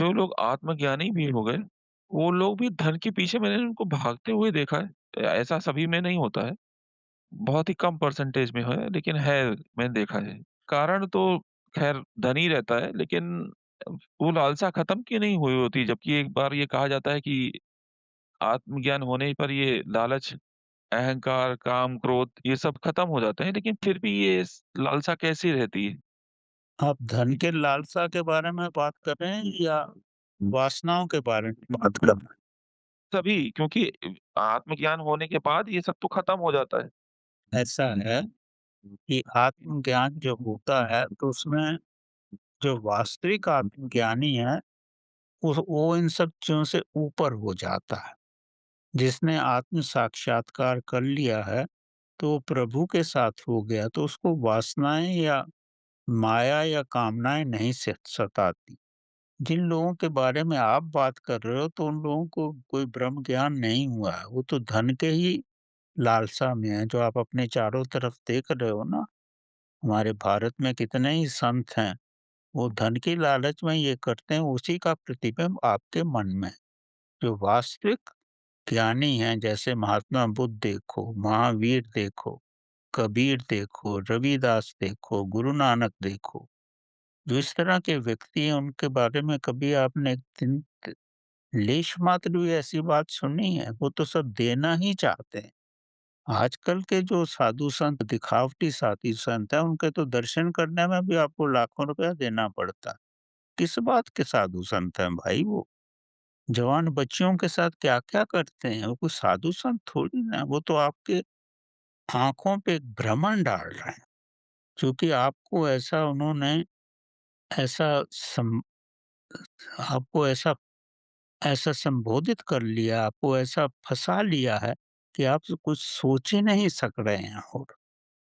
जो लोग आत्मज्ञानी भी हो गए, वो लोग भी धन के पीछे मैंने उनको भागते हुए देखा है। ऐसा सभी में नहीं होता है, बहुत ही कम परसेंटेज में है, लेकिन है, मैंने देखा है। कारण तो ख़ैर धन ही रहता है, लेकिन वो लालसा खत्म क्यों नहीं हुई होती? जबकि एक बार ये कहा जाता है कि आत्मज्ञान होने पर ये लालच, अहंकार, काम, क्रोध ये सब खत्म हो जाते हैं, लेकिन फिर भी ये लालसा कैसी रहती है? आप धन के लालसा के बारे में बात कर रहे हैं या वासनाओं के बारे में बात कर रहे हैं? सभी क्योंकि आत्मज्ञान होने के बाद ये सब तो खत्म हो जाता है। ऐसा है कि आत्मज्ञान जब होता है तो उसमें जो वास्तविक आत्मज्ञानी है, वो इन सब चीज़ों से ऊपर हो जाता है। जिसने आत्म साक्षात्कार कर लिया है, तो वो प्रभु के साथ हो गया, तो उसको वासनाएँ या माया या कामनाएँ नहीं सताती। जिन लोगों के बारे में आप बात कर रहे हो, तो उन लोगों को कोई ब्रह्म ज्ञान नहीं हुआ है, वो तो धन के ही लालसा में है। जो आप अपने चारों तरफ देख रहे हो ना, हमारे भारत में कितने ही संत हैं, वो धन की लालच में ये करते हैं, उसी का प्रतिबिंब आपके मन में है। जो वास्तविक ज्ञानी हैं, जैसे महात्मा बुद्ध देखो, महावीर देखो, कबीर देखो, रविदास देखो, गुरु नानक देखो, जो इस तरह के व्यक्ति हैं, उनके बारे में कभी आपने एक दिन लेश मात्र भी ऐसी बात सुनी है? वो तो सब देना ही चाहते हैं। आजकल के जो साधु संत, दिखावटी साधु संत हैं, उनके तो दर्शन करने में भी आपको लाखों रुपया देना पड़ता है। किस बात के साधु संत हैं भाई वो? जवान बच्चियों के साथ क्या-क्या करते हैं? वो कोई साधु संत थोड़ी ना है, वो तो आपके आँखों पे एक भ्रमण डाल रहे हैं, क्योंकि आपको ऐसा उन्होंने ऐसा सम आपको ऐसा ऐसा संबोधित कर लिया, आपको ऐसा फँसा लिया है कि आप कुछ सोच ही नहीं सक रहे हैं और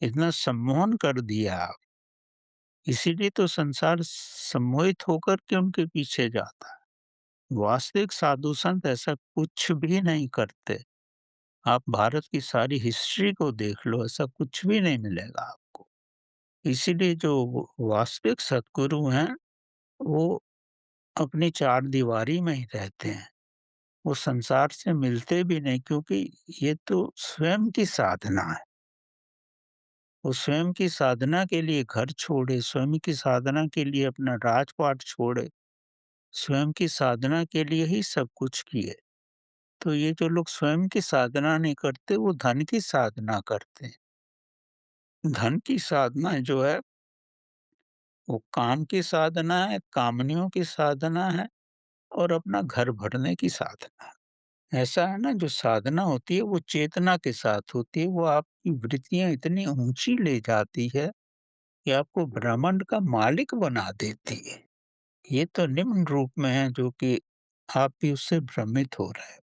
इतना सम्मोहन कर दिया आप। इसीलिए तो संसार सम्मोहित होकर के उनके पीछे जाता है। वास्तविक साधु संत ऐसा कुछ भी नहीं करते। आप भारत की सारी हिस्ट्री को देख लो, ऐसा कुछ भी नहीं मिलेगा आपको। इसीलिए जो वास्तविक सद्गुरु हैं, वो अपनी चारदीवारी में ही रहते हैं। वो संसार से मिलते भी नहीं, क्योंकि ये तो स्वयं की साधना है। वो स्वयं की साधना के लिए घर छोड़े, स्वयं की साधना के लिए अपना राजपाट छोड़े, स्वयं की साधना के लिए ही सब कुछ किए। तो ये जो लोग स्वयं की साधना नहीं करते, वो धन की साधना करते हैं। धन की साधना जो है, वो काम की साधना है, कामनियों की साधना है और अपना घर भरने की साधना है। ऐसा है ना, जो साधना होती है वो चेतना के साथ होती है, वो आपकी वृत्तियाँ इतनी ऊँची ले जाती है कि आपको ब्रह्मांड का मालिक बना देती है। ये तो निम्न रूप में है, जो कि आप भी उससे भ्रमित हो रहे हो।